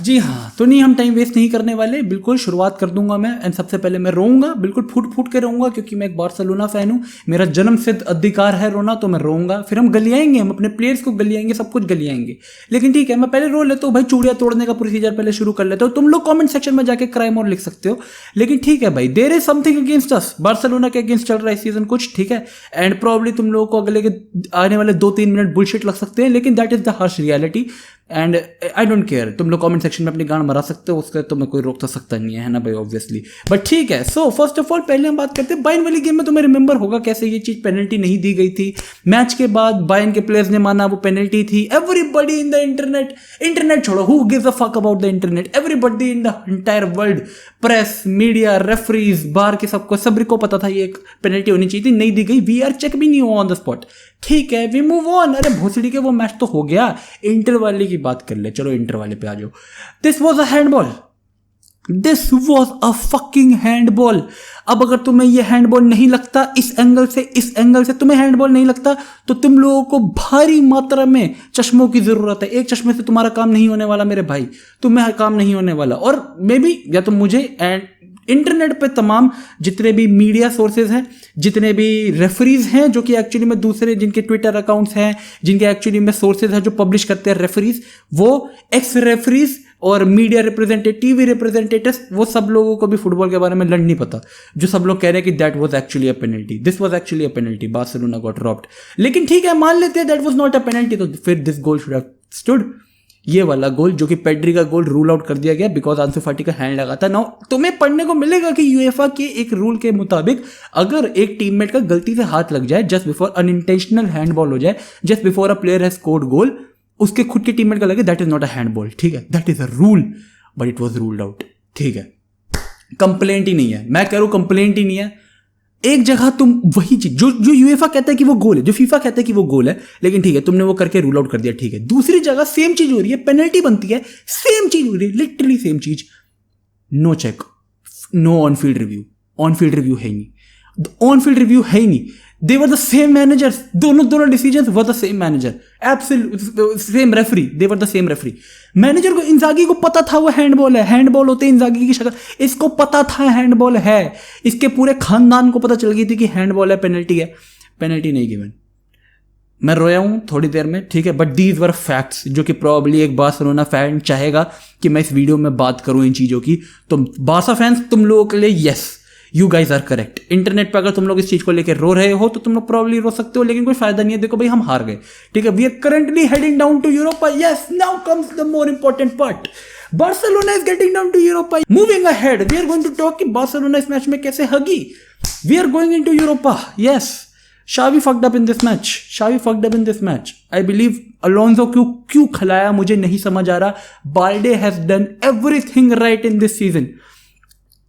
जी हाँ, तो नहीं हम टाइम वेस्ट नहीं करने वाले, बिल्कुल शुरुआत कर दूंगा मैं। एंड सबसे पहले मैं रोऊंगा, बिल्कुल फूट फूट के रोऊंगा, क्योंकि मैं एक बार्सिलोना फैन हूँ, मेरा जन्म सिद्ध अधिकार है रोना, तो मैं रोऊंगा। फिर हम गलियाएंगे, हम अपने प्लेयर्स को गलियाएंगे, सब कुछ गलियाएंगे। लेकिन ठीक है, मैं पहले रो लेता हूँ भाई, चूड़ियाँ तोड़ने का प्रोसीजर पहले शुरू कर लेता हूँ। तुम लोग कॉमेंट सेक्शन में जाके क्राइम और लिख सकते हो, लेकिन ठीक है भाई, there is something against us, Barcelona के अगेंस्ट चल रहा है सीजन कुछ, ठीक है। एंड प्रॉब्ली तुम लोगों को अगले के आने वाले 2-3 मिनट बुलशिट लग सकते हैं, लेकिन that is the harsh reality. And I don't care, तुम लोग कमेंट सेक्शन में अपनी गांड मरा सकते हो, उसका तो मैं कोई रोक तो सकता नहीं है ना भाई, ऑब्वियसली। बट ठीक है, सो फर्स्ट ऑफ ऑल पहले हम बात करते हैं बायर्न वाली गेम में। तुम्हें रिमेंबर होगा कैसे ये चीज पेनल्टी नहीं दी गई थी। मैच के बाद बायर्न के प्लेयर्स ने माना वो पेनल्टी थी। एवरीबडी इन द इंटरनेट छोड़ो, who gives a fuck about the internet, everybody in the entire world, press, media, referees, बार के सबको, सभी को पता था ये एक पेनल्टी होनी चाहिए थी, नहीं दी गई। वीआर चेक भी नहीं हुआ ऑन द स्पॉट, ठीक है, वी मूव ऑन। अरे भोसड़ी के वो मैच तो हो गया, इंटर वाले की बात कर ले, चलो इंटर वाले पे आ जाओ। This was a handball, this was a fucking handball. अब अगर तुम्हें ये हैंडबॉल नहीं लगता, इस एंगल से तुम्हें हैंडबॉल नहीं लगता, तो तुम लोगों को भारी मात्रा में चश्मों की जरूरत है। एक चश्मे से तुम्हारा काम नहीं होने वाला मेरे भाई, तुम्हें काम नहीं होने वाला। और मे बी या तो मुझे एंड इंटरनेट पे तमाम जितने भी मीडिया सोर्सेज हैं, जितने भी रेफरीज हैं जो कि एक्चुअली में दूसरे जिनके ट्विटर अकाउंट्स हैं, जिनके एक्चुअली में सोर्सेज हैं जो पब्लिश करते हैं रेफरीज, वो एक्स रेफरीज और मीडिया रिप्रेजेंटेटिव, टीवी रिप्रेजेंटेटिव्स, वो सब लोगों को भी फुटबॉल के बारे में लड़ नहीं पता, जो सब लोग कह रहे हैं कि that was actually a penalty, this was actually a penalty, Barcelona got dropped. लेकिन ठीक है, मान लेते हैं that was not a penalty, तो फिर this goal should have stood. ये वाला गोल जो कि पेड्री का गोल रूल आउट कर दिया गया बिकॉज आंसू फाटी का हैंड लगा था। नाउ तुम्हें पढ़ने को मिलेगा कि यूएफए के एक रूल के मुताबिक अगर एक टीममेट का गलती से हाथ लग जाए, जस्ट बिफोर अनइंटेंशनल हैंडबॉल हो जाए, just before a player has scored goal, उसके खुद के टीममेट का लगे, that is not a handball, ठीक है, that is a rule, but it was ruled out, ठीक है। कंप्लेंट ही नहीं है, मैं कह रहा हूं कंप्लेंट ही नहीं है। एक जगह तुम वही चीज जो यूएफए कहता है कि वो गोल है, जो फीफा कहता है कि वो गोल है, लेकिन ठीक है तुमने वो करके रूल आउट कर दिया, ठीक है। दूसरी जगह सेम चीज हो रही है, पेनल्टी बनती है, सेम चीज हो रही है, लिटरली सेम चीज, no check, no on field review, on field review है ही नहीं, ऑन फील्ड रिव्यू है ही नहीं। They were the same managers, दोनों decisions were the same manager, absolute same referee, they were the same referee। Manager को, इंजागी को पता था वो हैंडबॉल है, हैंडबॉल होते इंजागी की शक्ल, इसको पता था हैंडबॉल है, इसके पूरे खानदान को पता चल गई थी कि हैंडबॉल है, पेनल्टी है, पेनल्टी नहीं गिवन। मैं रोया हूं थोड़ी देर में, ठीक है, बट दीज वर फैक्ट्स जो कि प्रॉब्ली एक बार्सिलोना फैन चाहेगा कि मैं इस वीडियो में बात करूं इन चीजों की। तो बार्सा फैंस तुम लोगों के लिए yes, you guys are correct. Internet पर अगर तुम लोग इस चीज को लेकर रो रहे हो तो तुम लोग प्रॉब्ली रो सकते हो, लेकिन कोई फायदा नहीं है। देखो भाई, हम हार गए, ठीक है, we are currently heading down to Europa. Yes, now comes the more important part, Barcelona is getting down to Europa. Moving ahead, we are going to talk कि बार्सिलोना इस मैच में कैसे हगी। We are going into Europa, yes. Xavi fucked up in this match. Xavi fucked up in this match. I believe Alonso क्यों खिलाया मुझे नहीं समझ आ रहा। Balde has done everything right in this season.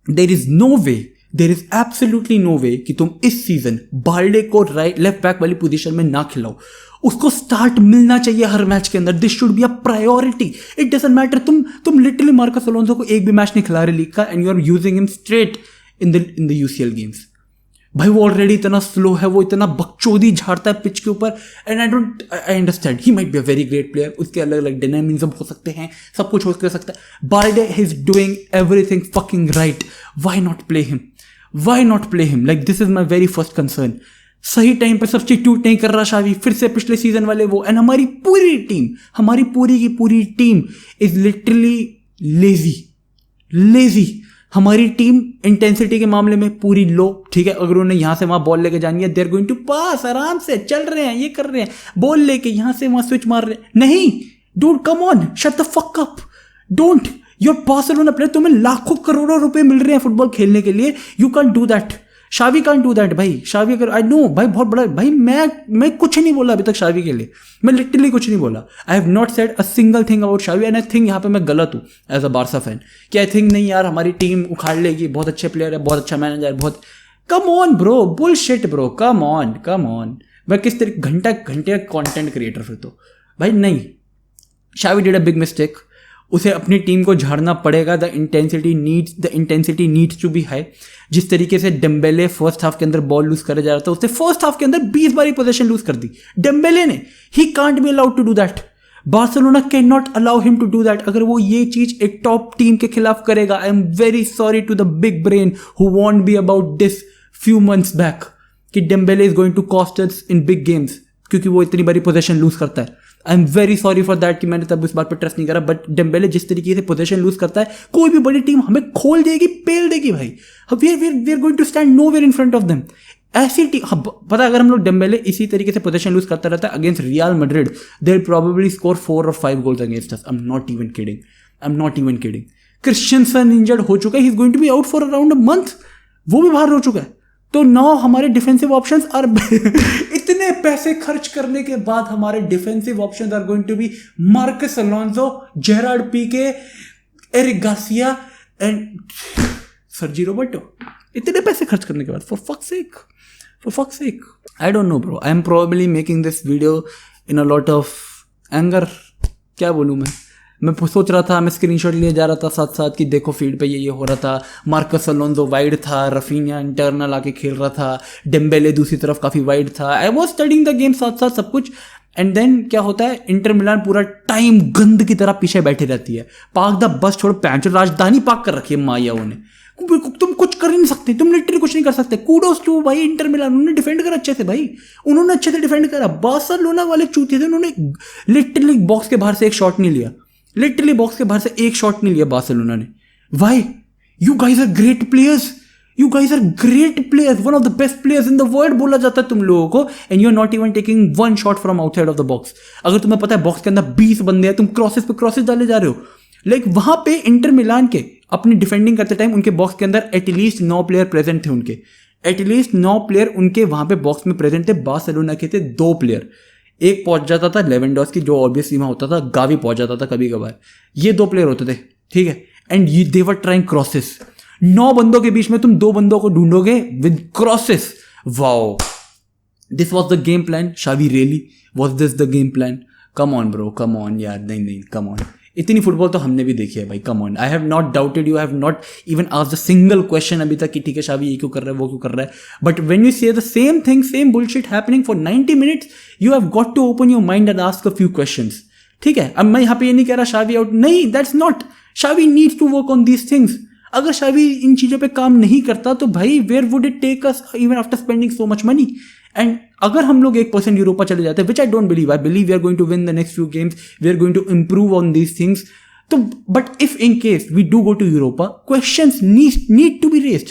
There is no way, there is absolutely no way कि तुम इस season Balde को राइट लेफ्ट बैक वाली पोजीशन में ना खिलाओ। उसको स्टार्ट मिलना चाहिए हर मैच के अंदर, this should be a priority. It doesn't matter, तुम लिटरली मार्कस अलोंसो को एक भी मैच नहीं खिला रहे लीग का, and you are using him straight in the UCL games. भाई वो ऑलरेडी इतना स्लो है, वो इतना बकचोदी झाड़ता है पिच के ऊपर, and I understand he might be a very great player, उसके अलग अलग डायनामिज्म हो सकते हैं, सब कुछ हो सकता है। Balde is doing everything fucking right, why not play him, why not play him, like this is my very first concern. सही टाइम पे सब्स्टिट्यूट नहीं कर रहा शावी, फिर से पिछले सीजन वाले वो, एंड हमारी पूरी टीम, हमारी पूरी की पूरी टीम इज लिटरली लेजी। हमारी टीम इंटेंसिटी के मामले में पूरी लो, ठीक है। अगर उन्हें यहां से वहां बॉल लेके जानी है, देयर गोइंग टू पास, आराम से चल रहे हैं, ये कर रहे हैं, बॉल लेके यहां से वहां स्विच मार रहे हैं। नहीं dude, come on, shut the fuck up, don't, your Barcelona player, तुम्हें लाखों करोड़ों रुपए मिल रहे हैं फुटबॉल खेलने के लिए, you can do that. शावी can't do that भाई। शावी अगर, आई नो भाई बहुत बड़ा भाई, मैं कुछ नहीं बोला अभी तक शावी के लिए, मैं लिटरली कुछ नहीं बोला। I have not said a single thing about शावी, and I think यहाँ पे मैं गलत हूँ एज अ बार्सा फैन, कि आई थिंक नहीं यार हमारी टीम उखाड़ लेगी, बहुत अच्छे प्लेयर है, बहुत अच्छा मैनेजर है, बहुत, कम on bro, bullshit bro, come on. मैं किस तरह घंटे कंटेंट क्रिएटर फिर तो भाई नहीं। Xavi did a big mistake, उसे अपनी टीम को झाड़ना पड़ेगा। The intensity needs to be high. जिस तरीके से डेम्बेले फर्स्ट हाफ के अंदर बॉल लूज करे जा रहा था, उसने फर्स्ट हाफ के अंदर 20 बारी पोजीशन लूज कर दी डेम्बेले ने। He can't be allowed to do that. Barcelona can not allow him to do that. अगर वो ये चीज एक टॉप टीम के खिलाफ करेगा, I am very sorry to the big brain who want be about this few months back कि Dembele is going to cost us in big games, क्योंकि वो इतनी बड़ी पोजीशन लूज करता है। I am very sorry for that कि मैंने तब इस बात पर ट्रस्ट नहीं करा, बट डेम्बेले जिस तरीके से पोजीशन लूज करता है, कोई भी बड़ी टीम हमें खोल देगी, पेल देगी भाई। We are going to stand nowhere in front of them. ऐसी टीम पता, अगर हम लोग डेम्बेले इसी तरीके से पोजीशन लूज करता रहता है against Real Madrid, they will probably score 4 or 5 goals against us. I am not even kidding. Christensen injured हो चुका है, he is going to be out for around a month, वो भी बाहर हो चुका है। तो नाउ हमारे डिफेंसिव ऑप्शंस आर इतने पैसे खर्च करने के बाद हमारे defensive options are going to be Marcus Alonso, Gerard Pique, Eric Garcia and Sergi Roberto. इतने पैसे खर्च करने के बाद, for fuck's sake, I don't know bro, I am probably making this video in a lot of anger। क्या बोलूँ मैं सोच रहा था, मैं स्क्रीनशॉट लिए जा रहा था साथ साथ कि देखो फीड पे ये हो रहा था, मार्कस अलोंसो वाइड था, रफीनिया इंटरनल आके खेल रहा था, डेम्बेले दूसरी तरफ काफ़ी वाइड था। I was studying the game साथ साथ सब कुछ, एंड देन क्या होता है, इंटर मिलान पूरा टाइम गंद की तरह पीछे बैठी रहती है। पार्क द बस छोड़, पैंचो राजधानी पार्क कर रखी है मायाओं ने। तुम कुछ कर ही नहीं सकते, तुम लिटरली कुछ नहीं कर सकते। कूडोस टू भाई इंटर मिलान, उन्होंने डिफेंड करा अच्छे से भाई, उन्होंने अच्छे से डिफेंड करा। बार्सिलोना वाले चूतिए थे, उन्होंने लिटरली बॉक्स के बाहर से एक शॉट नहीं लिया, बार्सिलोना ने। Why? You guys are great players, one of the best players in the world बोला जाता है तुम लोगों को, and you are not even taking one shot from outside of the box. अगर तुम्हें पता है बॉक्स के अंदर 20 बंदे हैं, तुम क्रॉसेस पे क्रॉसेस डाले जा रहे हो। लाइक वहां पे इंटर मिलान के अपनी डिफेंडिंग करते टाइम उनके बॉक्स के अंदर एटलीस्ट 9 प्लेयर प्रेजेंट थे, उनके वहां पे बॉक्स में प्रेजेंट थे। बार्सिलोना के थे 2 प्लेयर, एक पहुंच जाता था लेवेंडोस्की, जो ऑब्वियसली वहां होता था, गावी पहुंच जाता था कभी कभार, ये 2 प्लेयर होते थे, ठीक है। And they were trying crosses. 9 बंदों के बीच में तुम 2 बंदों को ढूंढोगे with crosses. Wow, this was the game plan. Xavi really was this the game plan? Come on bro, come on यार, नहीं कम ऑन। इतनी फुटबॉल तो हमने भी देखी है भाई, come on. I have not doubted you, I have not even asked a single question अभी तक कि ठीक है शावी ये क्यों कर रहा है, वो क्यों कर रहा है। But when you see the same thing, same bullshit happening for 90 minutes, you have got to open your mind and ask a few questions, ठीक है। अब मैं यहाँ पे ये नहीं कह रहा शावी आउट, नहीं, that's not. Xavi needs to work on these things. अगर शावी इन चीज़ों पे काम नहीं करता तो भाई where would it take us even after spending so much money. And अगर हम लोग 1% यूरोपा चले जाते हैं, which I don't believe, I believe we are going to win the next few games, we are going to improve on these things. तो but if in case we do go to Europa, questions need to be raised,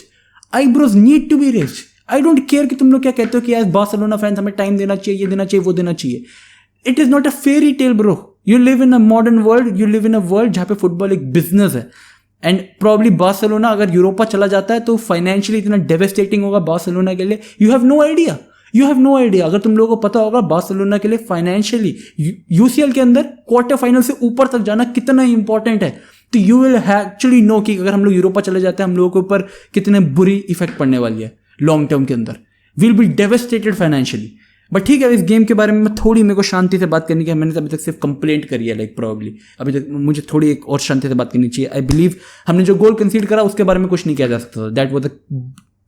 eyebrows need to be raised. I don't care कि तुम लोग क्या कहते हो कि as Barcelona fans हमें time देना चाहिए, ये देना चाहिए, वो देना चाहिए। It is not a fairy tale bro, you live in a modern world, you live in a world जहाँ पे फुटबॉल एक बिजनेस है। एंड प्रॉब्ली बार्सिलोना अगर यूरोपा चला जाता है तो फाइनेंशियली इतना डेवेस्टेटिंग होगा बार्सिलोना के लिए, यू हैव नो आइडिया। अगर तुम लोगों को पता होगा बार्सिलोना के लिए फाइनेंशियली यूसीएल के अंदर क्वार्टर फाइनल से ऊपर तक जाना कितना इंपॉर्टेंट है, तो यू विल एक्चुअली नो कि अगर हम लोग यूरोपा चले जाते हैं हम लोगों के ऊपर कितने बुरी इफेक्ट पड़ने वाली है लॉन्ग टर्म के अंदर। Will be devastated financially. But ठीक है, इस गेम के बारे में थोड़ी मेरे को शांति से बात करनी है। मैंने अभी तक सिर्फ कंप्लेंट करी है, लाइक प्रॉब्ली अभी तक मुझे थोड़ी एक और शांति से बात करनी चाहिए। आई बिलीव हमने जो गोल कंसीड करा उसके बारे में कुछ नहीं किया जा सकता था। That was a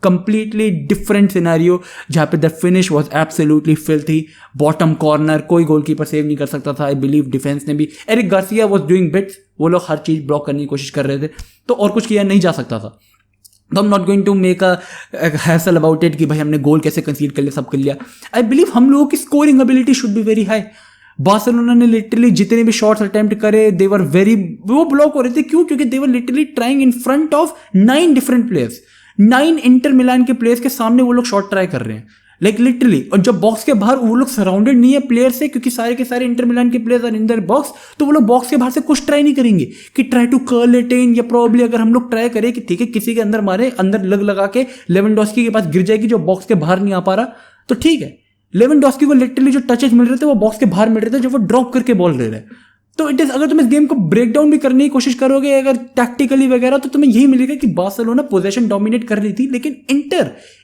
completely different scenario जहाँ पे the finish was absolutely filthy, bottom corner, कोई गोलकीपर सेव नहीं कर सकता था। आई बिलीव डिफेंस ने भी, Eric Garcia was doing bits, वो लोग हर चीज़ ब्लॉक करने की कोशिश कर रहे थे, तो और कुछ किया नहीं जा सकता था। तो I am not going to make a hassle about it कि भाई हमने गोल कैसे कंसीड कर लिया, सब कर लिया। आई बिलीव हम लोगों की scoring ability should be very high. Barcelona ने लिटरली जितने भी शॉट्स अटेम्प्ट करे दे वर वेरी, वो ब्लॉक हो रहे थे। क्यों? क्योंकि they were literally trying in front of 9 different players, 9 Inter Milan के प्लेयर्स के सामने वो लोग शॉट ट्राई कर रहे हैं, लाइक लिटरली। और जब बॉक्स के बाहर वो लोग सराउंडेड नहीं है प्लेयर से, क्योंकि सारे के सारे इंटर मिलान के players are in their box, तो वो लोग बॉक्स के बाहर से कुछ ट्राई नहीं करेंगे कि try to curl it in, या प्रॉब्ली अगर हम लोग ट्राई करें कि ठीक है किसी के अंदर मारे, अंदर लगा के लेवेंडोस्की के पास गिर जाएगी जो बॉक्स के बाहर नहीं आ पा रहा, तो ठीक है। लेवेंडोस्की को लिटरली जो टचेस मिल रहे थे वो बॉक्स के बाहर मिल रहे थे, जो वो ड्रॉप करके बॉल ले रहे हैं। तो इट इज, अगर तुम इस गेम को ब्रेक डाउन भी करने की कोशिश करोगे अगर टैक्टिकली वगैरह, तो तुम्हें यही मिलेगा कि बार्सिलोना पोजीशन डोमिनेट कर रही थी, लेकिन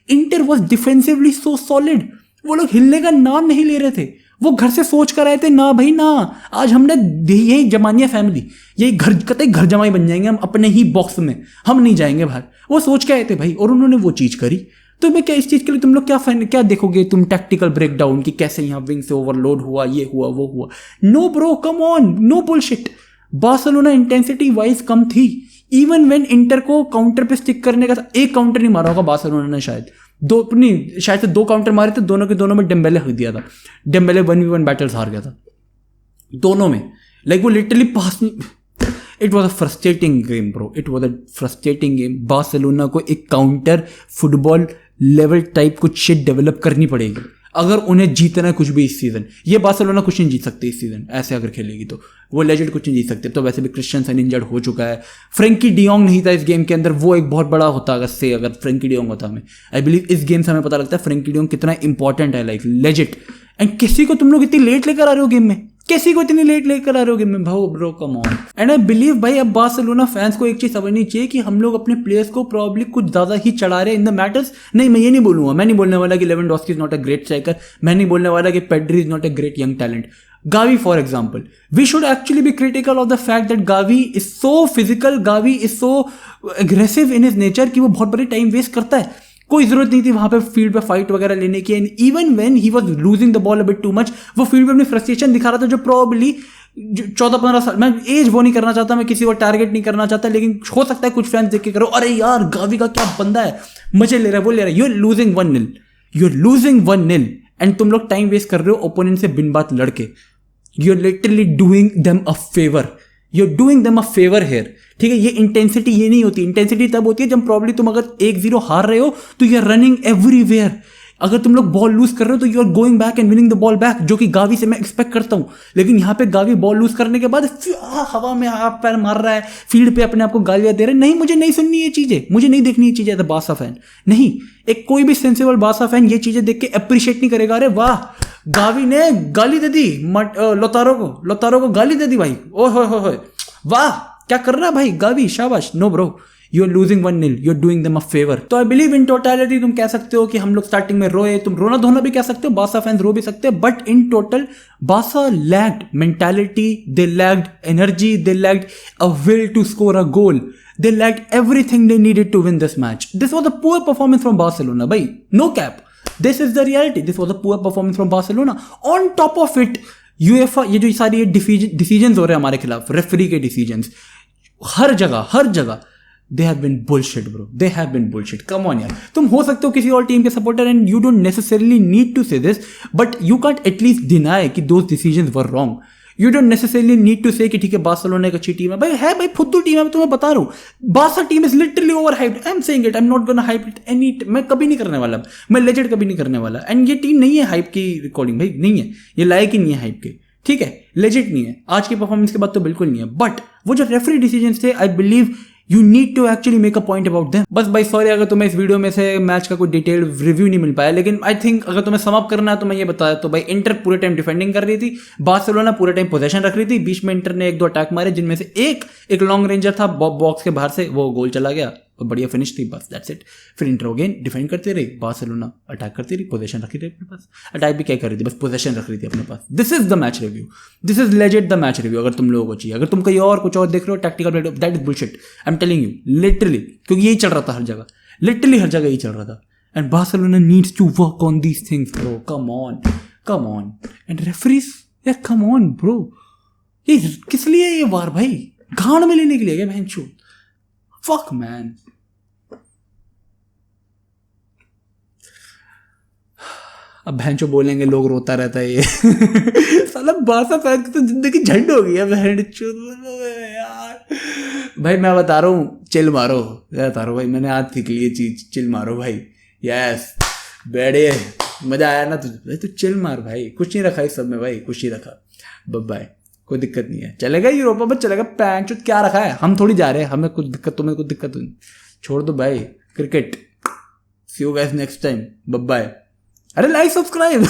inter was defensively so solid. वो लोग हिलने का नाम नहीं ले रहे थे, वो घर से सोच कर आए थे ना भाई ना, आज हमने यही जमानिया फैमिली, यही घर कतई घर जमाई बन जाएंगे हम अपने ही बॉक्स में, हम नहीं जाएंगे बाहर। वो सोच के आए थे भाई, और उन्होंने वो चीज़ करी। तो मैं क्या इस चीज़ के लिए तुम लोग क्या देखोगे तुम टैक्टिकल ब्रेकडाउन कि कैसे यहाँ विंग से ओवरलोड हुआ, ये हुआ वो हुआ। No bro, come on, no bullshit. Barcelona intensity wise कम थी। इवन व्हेन इंटर को काउंटर पे स्टिक करने का था, एक काउंटर नहीं मारा होगा बार्सिलोना ने, शायद से 2 काउंटर मारे थे, दोनों के दोनों में डेम्बेले हक दिया था। डेम्बेले 1v1 बैटल्स हार गया था दोनों में। लाइक वो लिटरली पास नहीं। It was a frustrating game bro, it was a frustrating game. Barcelona को एक काउंटर फुटबॉल लेवल टाइप कुछ शिट डेवलप करनी पड़ेगी अगर उन्हें जीतना है कुछ भी इस सीजन। ये बार्सिलोना कुछ नहीं जीत सकते इस सीजन ऐसे अगर खेलेगी तो। वो लेजेंड कुछ नहीं जीत सकते। तो वैसे भी क्रिस्टियनसन इंजर्ड हो चुका है। फ्रेंकी डियोंग नहीं था इस गेम के अंदर, वो एक बहुत बड़ा होता अगर फ्रेंकी डियोंग होता। हमें आई बिलीव इस गेम से हमें पता लगता है फ्रेंकी डियोंग कितना इंपॉर्टेंट है, लाइक लेजेंड। एंड किसी को तुम लोग इतनी लेट लेकर आ रहे हो गेम में, किसी को इतनी लेट लेकर आ रहे हो गेम में भाई, bro come on. And I believe भाई अब बार्सिलोना फैंस को एक चीज समझनी चाहिए कि हम लोग अपने प्लेयर्स को प्रॉब्ली कुछ ज्यादा ही चढ़ा रहे हैं इन द मैटर्स। नहीं, मैं ये नहीं बोलूंगा, मैं नहीं बोलने वाला कि Lewandowski is not a great striker, मैं नहीं बोलने वाला कि Pedri is not a great young talent. Gavi for example, we should actually be critical of the fact that Gavi is so physical, Gavi is so aggressive in his nature कि वो बहुत बड़ी time waste करता है। कोई जरूरत नहीं थी वहां पे फील्ड पे फाइट वगैरह लेने की। And even when he was losing the ball a bit too much, वो फील्ड पे अपनी फ्रस्ट्रेशन दिखा रहा था, जो प्रॉब्ली 14-15 साल, मैं एज वो नहीं करना चाहता, मैं किसी को टारगेट नहीं करना चाहता, लेकिन हो सकता है कुछ फैंस देख के करो अरे यार गावी का क्या बंदा है, मजे ले रहा है, वो ले रहा है। यू आर लूजिंग 1-0 एंड तुम लोग टाइम वेस्ट कर रहे हो ओपोनेंट से बिन बात लड़के। You are literally doing them a favour here. ठीक है, ये इंटेंसिटी ये नहीं होती। इंटेंसिटी तब होती है जब प्रॉब्ली तुम अगर 1-0 हार रहे हो तो यू आर रनिंग एवरीवेयर। अगर तुम लोग बॉल लूज कर रहे हो तो you are going back and winning the ball back, जो कि गावी से मैं एक्सपेक्ट करता हूं। लेकिन यहां पे गावी बॉल लूज करने के बाद हवा में हाथ पैर मार रहा है, फील्ड पे अपने आप को गालियां दे रहे हैं। नहीं, मुझे नहीं सुननी ये चीजें, मुझे नहीं देखनी ये चीजें एज अ बार्सा फैन। नहीं, एक कोई भी सेंसिबल बार्सा फैन ये चीजें देख के अप्रिशिएट नहीं करेगा। अरे वाह, गावी ने गाली दे दी लोतारो को गाली दे दी भाई, ओ हो वाह क्या कर रहा है भाई गावी, शाबाश। No bro, you are losing 1-0, you are doing them a favour. तो आई बिलीव इन टोटलिटी तुम कह सकते हो कि हम लोग स्टार्टिंग में रोए, तुम रोना धोना भी कह सकते हो, बार्सा फैंस रो भी सकते हो, but in total Barca lacked mentality, they lacked energy, they lacked a will to score a goal, they lacked everything they needed to win this match. This was a poor performance from Barcelona, bhai. No cap. This is the reality. This was a poor performance from Barcelona. On top of it, UEFA, ये जो सारी decisions हो रहे हैं हमारे खिलाफ, referee के decisions, हर जगह they have been bullshit, bro. They have been bullshit. Come on यार, तुम हो सकते हो किसी और टीम के supporter and you don't necessarily need to say this, but you can't at least deny कि those decisions were wrong. You don't necessarily need to say कि ठीक है बार्सिलोना एक अच्छी टीम है भाई फुद्दू टीम है। मैं तुम्हें बता रहा हूँ Barca team is literally over hyped. I am saying it, I am not gonna hype it any, मैं कभी नहीं करने वाला, मैं लेजेंड कभी नहीं करने वाला। एंड ये टीम नहीं है हाइप की रिकॉर्डिंग, भाई नहीं है, ये लायक ही नहीं है हाइप के। ठीक है, लेजेंड नहीं है, आज की परफॉर्मेंस के बाद तो बिल्कुल नहीं है। बट वो जो रेफरी डिसीजंस थे, I believe you need to actually make a point about them. बस भाई सॉरी अगर तुम्हें इस वीडियो में से मैच का कोई डिटेल रिव्यू नहीं मिल पाया, लेकिन आई थिंक अगर तुम्हें सम अप करना है तो मैं ये बताया तो भाई इंटर पूरे टाइम डिफेंडिंग कर रही थी, बार्सिलोना पूरे टाइम पोजीशन रख रही थी। बीच में इंटर ने 1-2 अटैक मारे, जिनमें से एक लॉन्ग रेंजर था बॉक्स के बाहर से, वो गोल चला गया, बढ़िया फिनिश थी, बस दैट्स इट। फिर इंटर अगेन डिफेंड करते रही, बार्सिलोना अटैक करती रही, पोजीशन रखी थी अपने पास। अटैक भी क्या कर रही थी, बस पोजीशन रख रही थी अपने पास। This is the match review, this is legend the match review अगर तुम लोगों को चाहिए। अगर तुम कहीं और कुछ और देख रहे हो tactical, that is bullshit, I am telling you literally, क्योंकि यही चल रहा था हर जगह, लिटरली हर जगह यही चल रहा था। And Barcelona needs to work on these things bro, come on. And referees यार कम ऑन ब्रो, ये किस लिए ये वार भाई, गांड में लेने के लिए क्या बहनचोद, फक मैन। अब बहनचो बोलेंगे लोग, रोता रहता है ये साला बार्सा फैन की तो जिंदगी झंड हो गई है बहनचो यार। भाई मैं बता रहा हूँ चिल मारो, बता रहा हूँ भाई, मैंने आज सीख ली ये चीज, चिल मारो भाई। यस बैठे, मजा आया ना तुझे, तू चिल मार भाई, कुछ नहीं रखा इस सब में भाई, कुछ नहीं रखा, बाय, कोई दिक्कत नहीं है, चलेगा यूरोपा में चलेगा, पैंच क्या रखा है, हम थोड़ी जा रहे हैं, हमें कुछ दिक्कत, तुम्हें कुछ दिक्कत नहीं, छोड़ दो भाई cricket. See you guys next time, bye. अरे लाइक सब्सक्राइब